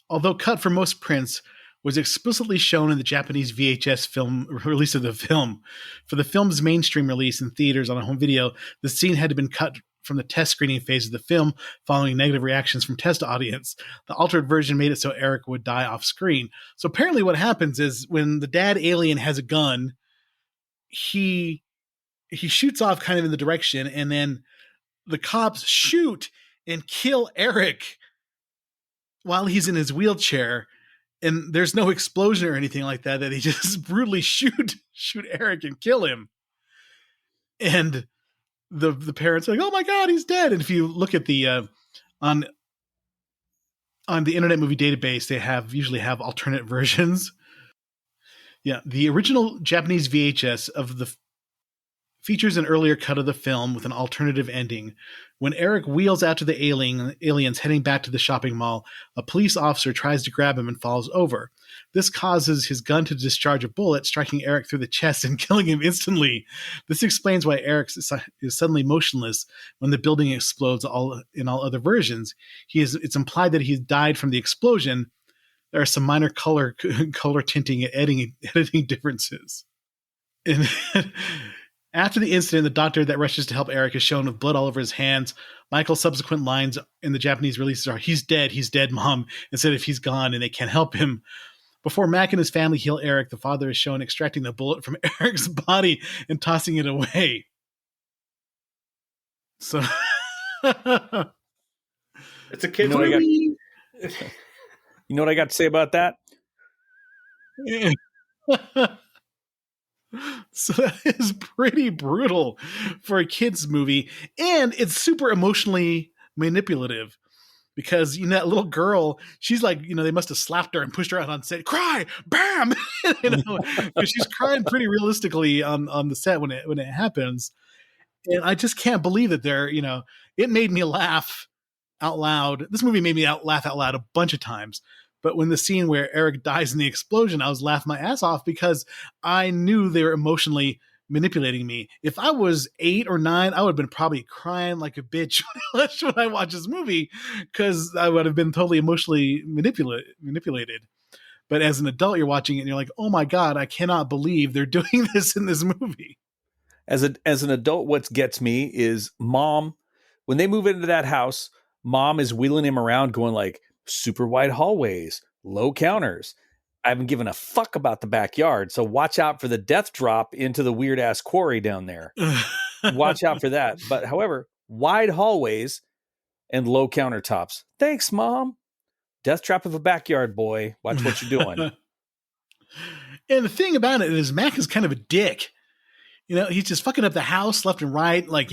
although cut from most prints, was explicitly shown in the Japanese VHS film release of the film. For the film's mainstream release in theaters on a home video, the scene had been cut from the test screening phase of the film following negative reactions from test audience. The altered version made it so Eric would die off screen. So apparently what happens is when the dad alien has a gun, he shoots off kind of in the direction, and then the cops shoot and kill Eric while he's in his wheelchair. And there's no explosion or anything like that he just brutally shoot Eric and kill him. And the parents are like, oh my God, he's dead. And if you look at the on the Internet Movie Database, they usually have alternate versions. Yeah, the original Japanese VHS of the features an earlier cut of the film with an alternative ending. When Eric wheels out to the aliens heading back to the shopping mall, a police officer tries to grab him and falls over. This causes his gun to discharge a bullet, striking Eric through the chest and killing him instantly. This explains why Eric is suddenly motionless when the building explodes in all other versions. It's implied that he died from the explosion. There are some minor color tinting and editing differences. And after the incident, the doctor that rushes to help Eric is shown with blood all over his hands. Michael's subsequent lines in the Japanese releases are, he's dead, Mom," instead of he's gone and they can't help him. Before Mac and his family heal Eric, the father is shown extracting the bullet from Eric's body and tossing it away. So It's a kid's You know what I movie. You know what I got to say about that? So that is pretty brutal for a kid's movie, and it's super emotionally manipulative because that little girl, she's like, they must have slapped her and pushed her out on set. Cry, bam, because she's crying pretty realistically on the set when it happens, and I just can't believe that it made me laugh out loud. This movie made me laugh out loud a bunch of times. But when the scene where Eric dies in the explosion, I was laughing my ass off because I knew they were emotionally manipulating me. If I was 8 or 9, I would have been probably crying like a bitch when I watched this movie because I would have been totally emotionally manipulated. But as an adult, you're watching it and you're like, oh my God, I cannot believe they're doing this in this movie. As an adult, what gets me is Mom, when they move into that house, Mom is wheeling him around going like, super wide hallways, low counters. I haven't given a fuck about the backyard, so watch out for the death drop into the weird ass quarry down there. Watch out for that. But however, wide hallways and low countertops. Thanks, Mom. Death trap of a backyard, boy. Watch what you're doing. And the thing about it is Mac is kind of a dick. He's just fucking up the house left and right, like,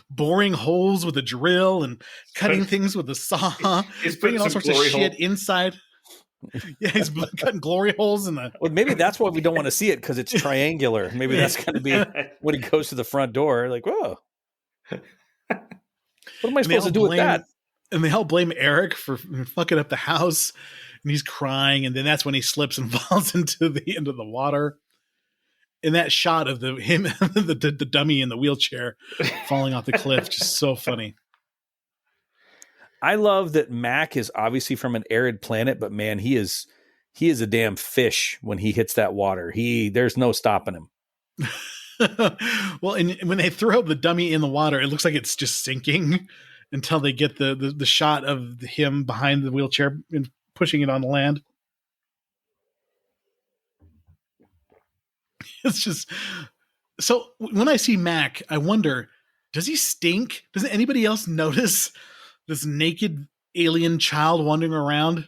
boring holes with a drill and cutting things with a saw. He's bringing all some sorts of glory shit hole. inside. Yeah, he's cutting glory holes in the. Well, maybe that's why we don't want to see it, because it's triangular. Maybe that's going to be when he goes to the front door. Like, whoa. What am I supposed to do with that? And they all blame Eric for fucking up the house. And he's crying. And then that's when he slips and falls into the end of the water. And that shot of the dummy in the wheelchair falling off the cliff, just so funny. I love that Mac is obviously from an arid planet, but man, he is a damn fish when he hits that water. There's no stopping him. Well, and when they throw the dummy in the water, it looks like it's just sinking until they get the shot of him behind the wheelchair and pushing it on the land. It's just so when I see Mac, I wonder, does he stink? Does anybody else notice this naked alien child wandering around?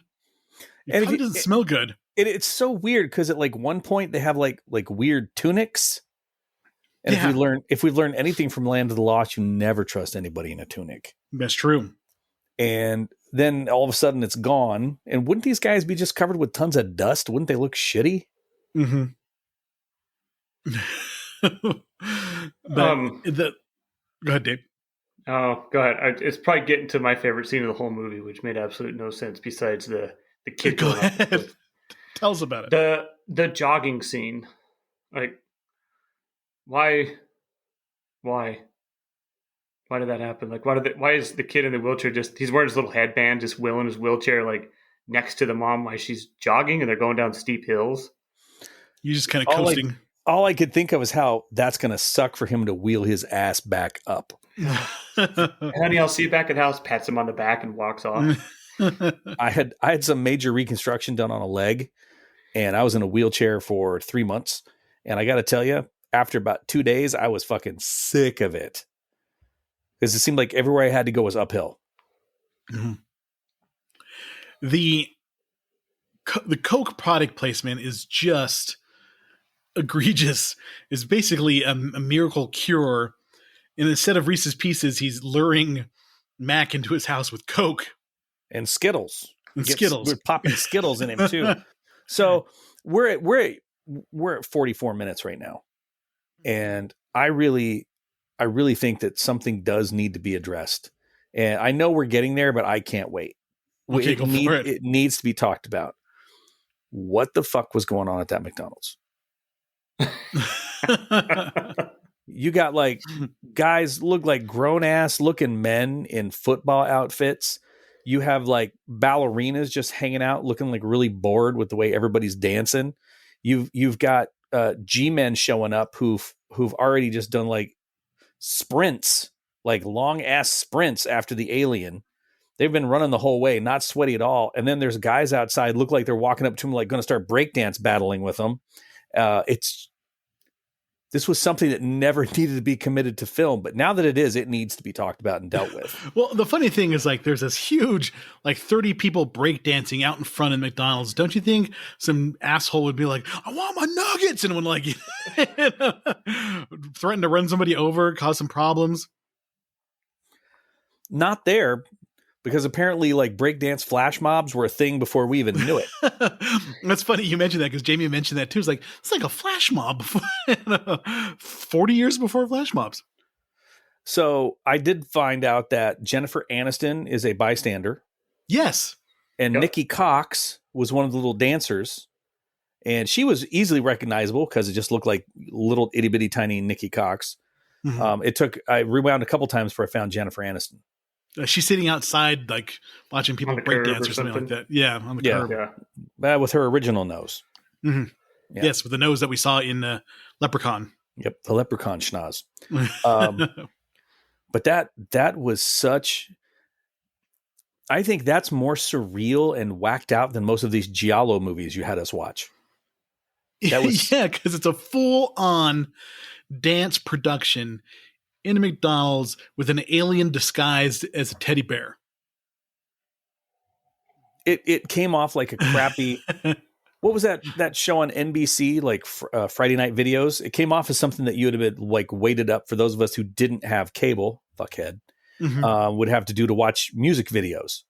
It probably doesn't smell good. It's so weird because at like one point they have like weird tunics. And if we've learned anything from Land of the Lost, you never trust anybody in a tunic. That's true. And then all of a sudden it's gone. And wouldn't these guys be just covered with tons of dust? Wouldn't they look shitty? Mm-hmm. Go ahead, Dave. Oh, go ahead. It's probably getting to my favorite scene of the whole movie, which made absolute no sense besides the kid. Go ahead. Tell us about it. The jogging scene. Like, why did that happen? Like, why is the kid in the wheelchair he's wearing his little headband, just wheeling his wheelchair like next to the mom while she's jogging, and they're going down steep hills? You just kind of coasting. All I could think of is how that's going to suck for him to wheel his ass back up. Honey, I'll see you back at the house. Pats him on the back and walks off. I had some major reconstruction done on a leg, and I was in a wheelchair for 3 months. And I got to tell you, after about 2 days, I was fucking sick of it because it seemed like everywhere I had to go was uphill. Mm-hmm. The Coke product placement is just egregious. Is basically a miracle cure. And instead of Reese's Pieces, he's luring Mac into his house with Coke and Skittles. Skittles. We're popping Skittles in him too. So we're at 44 minutes right now, and I really think that something does need to be addressed. And I know we're getting there, but I can't wait. Okay, go for it. It needs to be talked about. What the fuck was going on at that McDonald's? You got like guys look like grown ass looking men in football outfits. You have like ballerinas just hanging out, looking like really bored with the way everybody's dancing. You've got G-men showing up who've already just done like sprints, like long ass sprints after the alien. They've been running the whole way, not sweaty at all. And then there's guys outside look like they're walking up to him like going to start breakdance battling with them. This was something that never needed to be committed to film, but now that it is, it needs to be talked about and dealt with. Well, the funny thing is, like, there's this huge, like, 30 people breakdancing out in front of McDonald's. Don't you think some asshole would be like, I want my nuggets, and would, like, threaten to run somebody over, cause some problems? Not there, because apparently, like, breakdance flash mobs were a thing before we even knew it. That's funny you mentioned that, because Jamie mentioned that too. It's like a flash mob before, 40 years before flash mobs. So I did find out that Jennifer Aniston is a bystander. Yes. And Yep. Nikki Cox was one of the little dancers. And she was easily recognizable because it just looked like little itty bitty tiny Nikki Cox. Mhm. I rewound a couple times before I found Jennifer Aniston. She's sitting outside, like, watching people On the curb breakdance or or something like something. that. Yeah, on the Yeah. curb. Yeah. With her original nose. Mhm. Yeah. Yes, with the nose that we saw in Leprechaun. Yep. The leprechaun schnoz. But that was such, I think that's more surreal and whacked out than most of these Giallo movies you had us watch. That was- Yeah, because it's a full-on dance production in a McDonald's with an alien disguised as a teddy bear. It came off like a crappy, what was that show on NBC, like Friday Night Videos? It came off as something that you would have been like weighted up for those of us who didn't have cable, fuckhead, would have to do to watch music videos.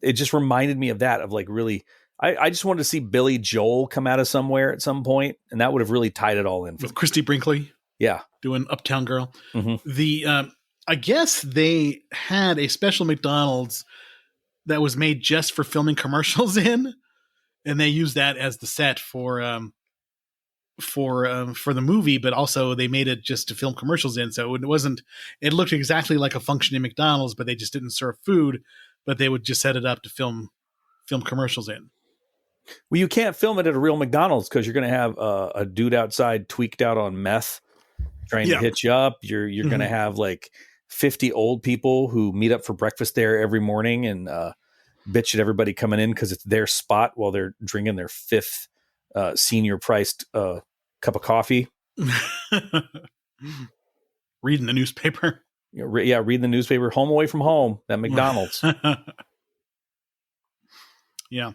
It just reminded me of that, of like really, I just wanted to see Billy Joel come out of somewhere at some point, and that would have really tied it all in. With Christy Brinkley Yeah. doing Uptown Girl. Mhm. I guess they had a special McDonald's that was made just for filming commercials in, and they used that as the set for the movie, but also they made it just to film commercials in. So it looked exactly like a functioning McDonald's, but they just didn't serve food, but they would just set it up to film commercials in. Well, you can't film it at a real McDonald's because you're going to have a dude outside tweaked out on meth trying to hit you up. You're going to have like 50 old people who meet up for breakfast there every morning and bitch at everybody coming in because it's their spot while they're drinking their fifth senior priced cup of coffee. Reading the newspaper. Reading the newspaper. Home away from home. That McDonald's. Yeah.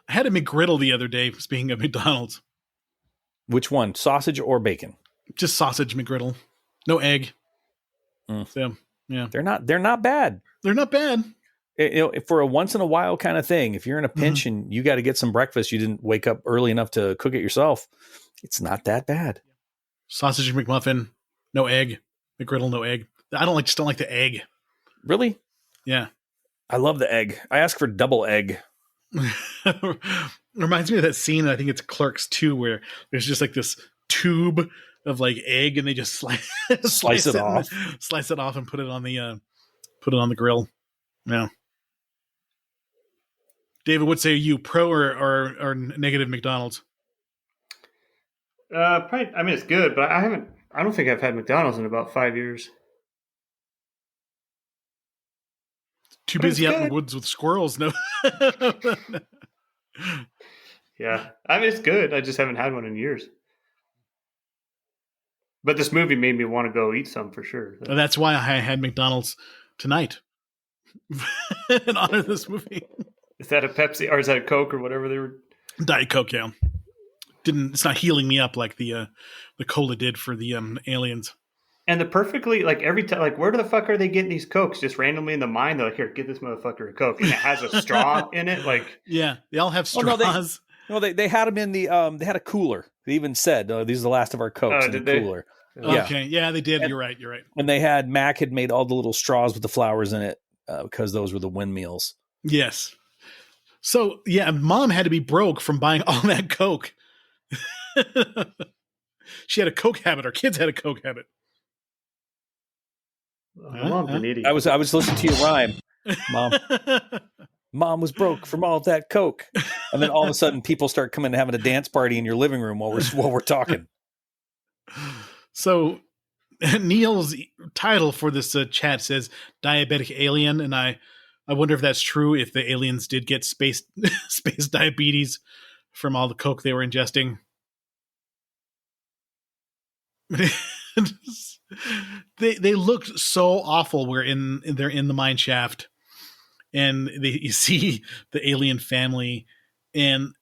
I had a McGriddle the other day, speaking of McDonald's. Which one? Sausage or bacon? Just sausage McGriddle. No egg. So, yeah. They're not bad. They're not bad. For a once in a while kind of thing, if you're in a pinch and you got to get some breakfast, you didn't wake up early enough to cook it yourself, it's not that bad. Sausage McMuffin, no egg. McGriddle, no egg. I just don't like the egg. Really? Yeah. I love the egg. I ask for double egg. Reminds me of that scene, I think it's Clerks 2, where there's just like this tube of like egg and they just slice it off. Slice it off and put it on the grill. Yeah. David, what say you, pro or negative McDonald's? Probably. I mean, it's good, but I don't think I've had McDonald's in about 5 years. Too But it's busy out in the good. woods with squirrels. No. Yeah, I mean, it's good. I just haven't had one in years. But this movie made me want to go eat some for sure. That's why I had McDonald's tonight in honor of this movie. Is that a Pepsi or is that a Coke or whatever they were? Diet Coke, yeah. It's not healing me up like the cola did for the aliens. And the perfectly, like, every time, like, where the fuck are they getting these Cokes? Just randomly in the mine, they're like, here, get this motherfucker a Coke. And it has a straw in it. Like, Yeah, they all have Oh, no, straws. they had them in the they had a cooler. They even said, these are the last of our Cokes in the did they? cooler. Yeah. Okay. Yeah, they did. And- You're right. You're right. And Mac had made all the little straws with the flowers in it because those were the windmills. Yes. So yeah, mom had to be broke from buying all that Coke. She had a Coke habit. Our kids had a Coke habit. Mom didn't eat it. I was listening to your rhyme, Mom. Mom was broke from all of that Coke, and then all of a sudden, people start coming and having a dance party in your living room while we're talking. So Neil's title for this chat says "diabetic alien," and I wonder if that's true. If the aliens did get space diabetes from all the Coke they were ingesting. they looked so awful. They're in the mine shaft, and you see the alien family, and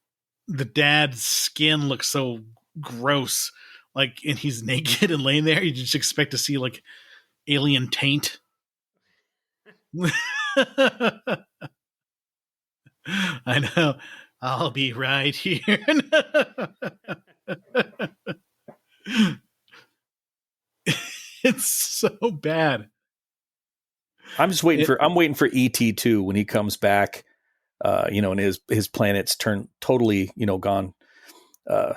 the dad's skin looks so gross. Like, and he's naked and laying there. You just expect to see like alien taint. I know. I'll be right here. It's so bad. I'm waiting for ET2 when he comes back, and his planets turn totally, gone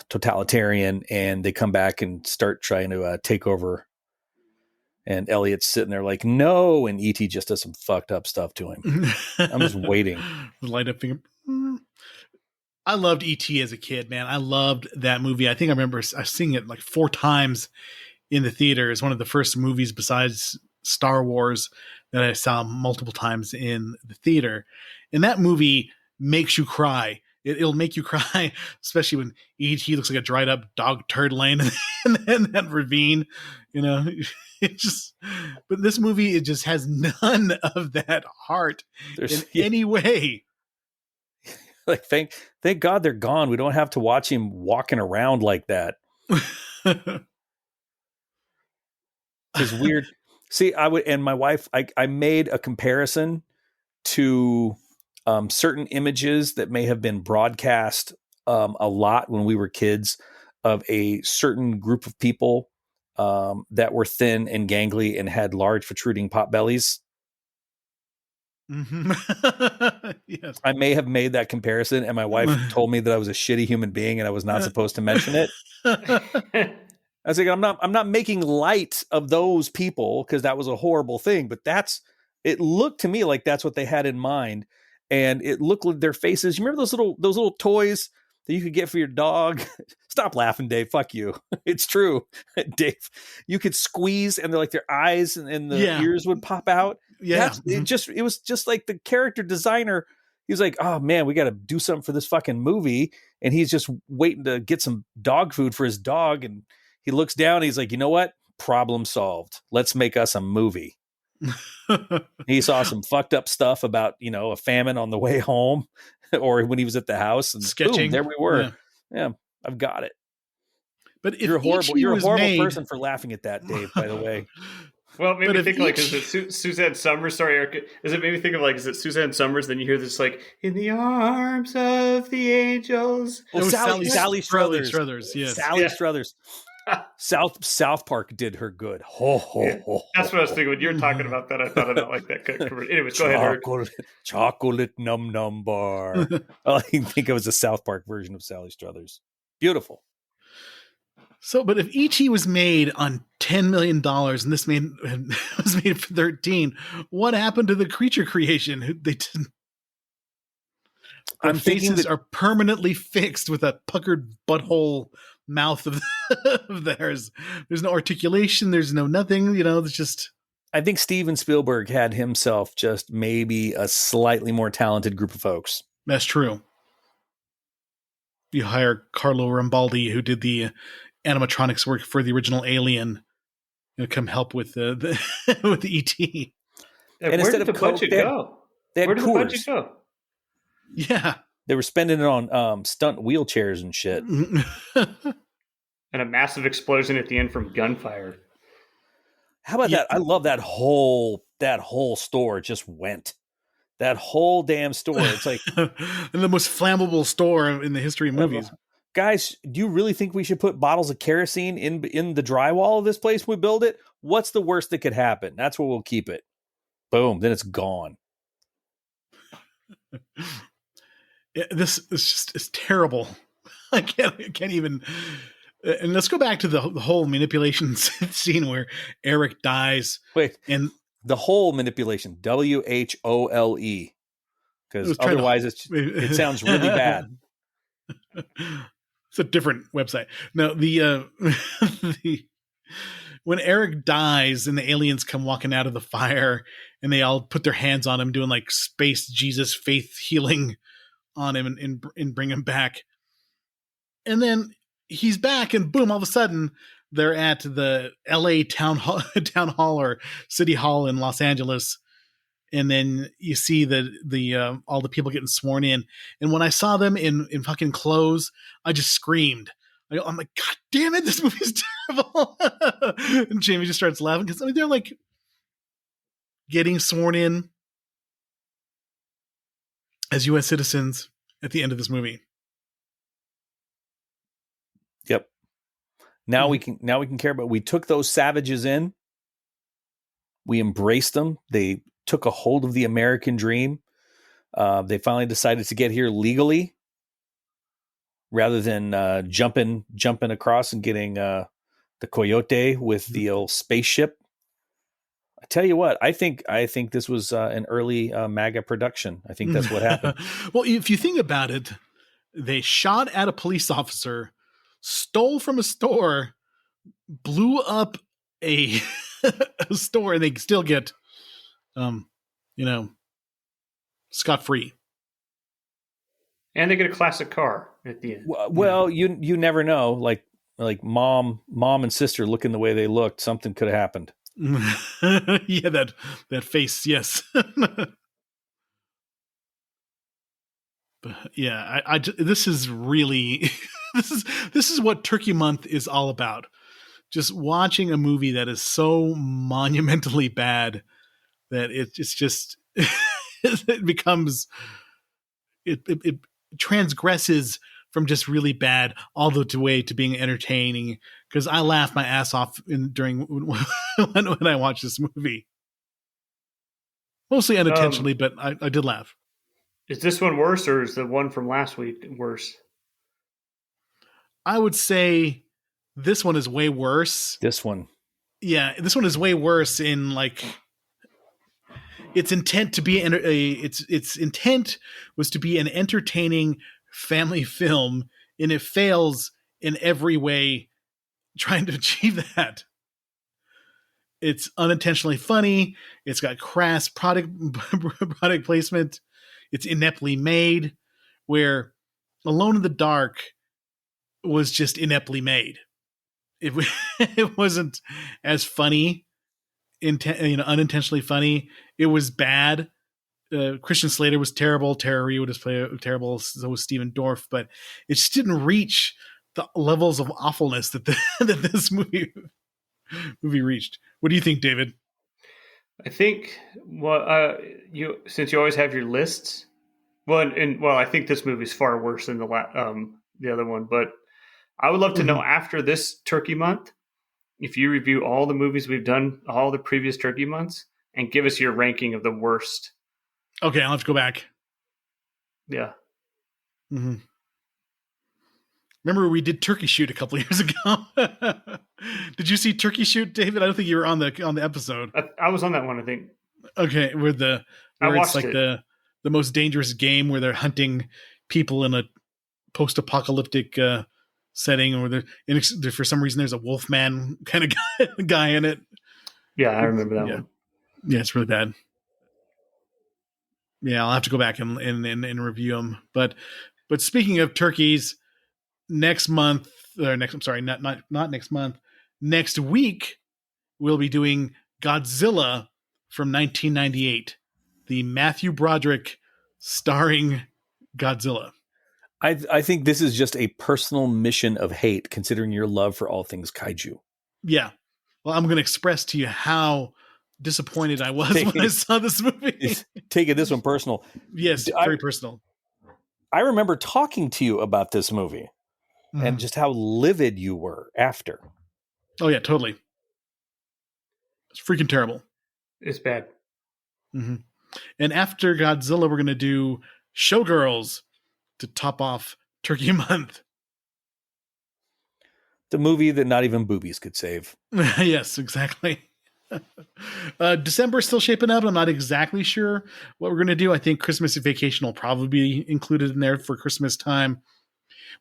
totalitarian, and they come back and start trying to take over. And Elliot's sitting there like, no, and ET just does some fucked up stuff to him. I'm just waiting. The light up finger. I loved E.T. as a kid, man. I loved that movie. I think I remember seeing it like 4 times in the theater. It's one of the first movies besides Star Wars that I saw multiple times in the theater. And that movie makes you cry. It'll make you cry, especially when E.T. looks like a dried up dog turd laying in that ravine. It just, but this movie, it just has none of that heart in any way. Like, thank God they're gone. We don't have to watch him walking around like that. It's weird. See, my wife, I made a comparison to certain images that may have been broadcast a lot when we were kids of a certain group of people that were thin and gangly and had large protruding pot bellies. Mm-hmm. Yes. I may have made that comparison, and my wife told me that I was a shitty human being and I was not supposed to mention it. I was like, I'm not making light of those people because that was a horrible thing, but it looked to me like that's what they had in mind. And it looked like their faces. You remember those little toys that you could get for your dog? Stop laughing, Dave. Fuck you. It's true, Dave. You could squeeze, and they're like their eyes and the ears would pop out. Yeah, it was just like the character designer. He was like, "Oh man, we got to do something for this fucking movie," and he's just waiting to get some dog food for his dog. And he looks down. And he's like, "You know what? Problem solved. Let's make us a movie." He saw some fucked up stuff about, a famine on the way home or when he was at the house, and sketching. Boom, there we were. Yeah, I've got it. But if you're a horrible made... person for laughing at that, Dave, by the way. Well, maybe think like, is it Suzanne Summers? Sorry, Erica. Is it maybe think of like, is it Suzanne Summers? Then you hear this like, in the arms of the angels. Well, Sally Struthers. Yes. Sally Struthers. South Park did her good. Ho, ho, ho, that's what I was thinking when you were talking about that. I thought about like that. Anyways, go ahead, Eric. Chocolate num num bar. I think it was a South Park version of Sally Struthers. Beautiful. So, but if E.T. was made on $10 million and this was made for 13, what happened to the creature creation? They didn't. Their faces are permanently fixed with a puckered butthole mouth of theirs. There's no articulation. There's no nothing. There's just. I think Steven Spielberg had himself just maybe a slightly more talented group of folks. That's true. You hire Carlo Rambaldi, who did the animatronics work for the original Alien, come help with the with the ET. And where did the budget go? Where did the budget go? Yeah, they were spending it on stunt wheelchairs and shit, and a massive explosion at the end from gunfire. How about that? I love that whole store just went. That whole damn store. It's like and the most flammable store in the history of movies. guys, do you really think we should put bottles of kerosene in the drywall of this place when we build it? What's the worst that could happen? That's where we'll keep it. Boom. Then it's gone. This is just it's terrible. I can't even. And let's go back to the whole manipulation scene where Eric dies. Wait, and the whole manipulation, WHOLE, because otherwise it sounds really bad. It's a different website. No, when Eric dies and the aliens come walking out of the fire and they all put their hands on him, doing like space Jesus faith healing on him and bring him back. And then he's back and boom, all of a sudden they're at the LA town hall or city hall in Los Angeles. And then you see the all the people getting sworn in. And when I saw them in fucking clothes, I just screamed. I'm like, God damn it, this movie's terrible. And Jamie just starts laughing because they're like getting sworn in as U.S. citizens at the end of this movie. Yep. Now we can care about. We took those savages in. We embraced them. They took a hold of the American dream. They finally decided to get here legally, rather than jumping across and getting the Coyote with the old spaceship. I tell you what, I think this was an early MAGA production. I think that's what happened. Well, if you think about it, they shot at a police officer, stole from a store, blew up a store, and they still get, scot-free. And they get a classic car at the end. Well, you never know. Like mom and sister looking the way they looked, something could have happened. Yeah, that face, yes. But yeah, this is really this is what Turkey Month is all about. Just watching a movie that is so monumentally bad that it's just it becomes it transgresses from just really bad all the way to being entertaining, because I laughed my ass off during when I watched this movie. Mostly unintentionally, but I did laugh. Is this one worse, or is the one from last week worse? I would say this one is way worse. This one. Yeah, this one is way worse in like its intent to be its intent was to be an entertaining family film, and it fails in every way trying to achieve that. It's unintentionally funny. It's got crass product placement. It's ineptly made, where Alone in the Dark was just ineptly made. It wasn't as funny, unintentionally funny. It was bad. Christian Slater was terrible. Tara Reid was terrible. So was Stephen Dorff. But it just didn't reach the levels of awfulness that that this movie reached. What do you think, David? I think since you always have your lists. I think this movie is far worse than the other one. But I would love to know after this Turkey Month, if you review all the movies we've done, all the previous Turkey Months, and give us your ranking of the worst. Okay, I'll have to go back. Yeah. Mm-hmm. Remember we did Turkey Shoot a couple of years ago? Did you see Turkey Shoot, David? I don't think you were on the episode. I was on that one, I think. Okay, where it's like the most dangerous game where they're hunting people in a post-apocalyptic setting, or for some reason there's a Wolfman kind of guy in it. Yeah, I remember that one. Yeah, it's really bad. Yeah, I'll have to go back and review them. But speaking of turkeys, next month, or not next month, next week we'll be doing Godzilla from 1998, the Matthew Broderick starring Godzilla. I think this is just a personal mission of hate, considering your love for all things kaiju. Yeah. Well, I'm going to express to you how disappointed I was when I saw this movie. Taking this one personal. Yes, very personal. I remember talking to you about this movie. and just how livid you were after. Oh yeah, totally. It's freaking terrible. It's bad. Mm-hmm. And after Godzilla, we're going to do Showgirls to top off Turkey Month. The movie that not even boobies could save. Yes, exactly. December is still shaping up. I'm not exactly sure what we're going to do. I think Christmas Vacation will probably be included in there for Christmas time.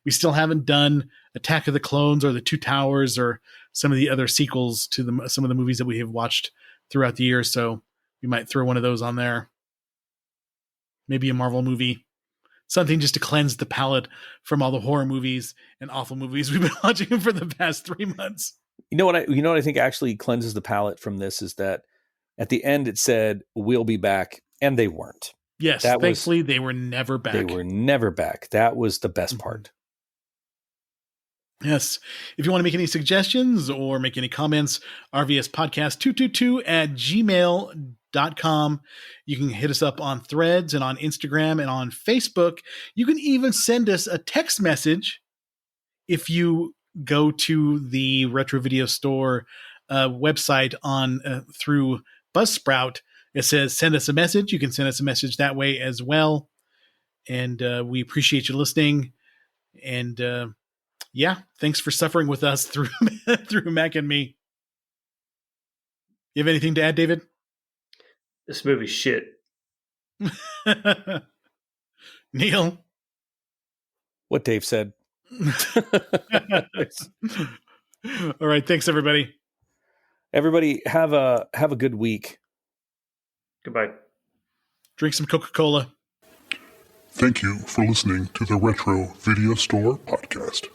We still haven't done Attack of the Clones or The Two Towers or some of the other sequels to some of the movies that we have watched throughout the year. So we might throw one of those on there. Maybe a Marvel movie. Something just to cleanse the palate from all the horror movies and awful movies we've been watching for the past 3 months. You know what I think actually cleanses the palate from this is that at the end it said we'll be back, and they weren't. Yes, thankfully they were never back. They were never back. That was the best part. Yes. If you want to make any suggestions or make any comments, rvspodcast222@gmail.com. You can hit us up on Threads and on Instagram and on Facebook. You can even send us a text message if you go to the Retro Video Store website on through Buzzsprout. It says send us a message. You can send us a message that way as well. And we appreciate you listening. And yeah, thanks for suffering with us through Mac and me. You have anything to add, David? This movie's shit. Neil? What Dave said. All right, thanks everybody. Everybody have a good week. Goodbye. Drink some Coca-Cola. Thank you for listening to the Retro Video Store Podcast.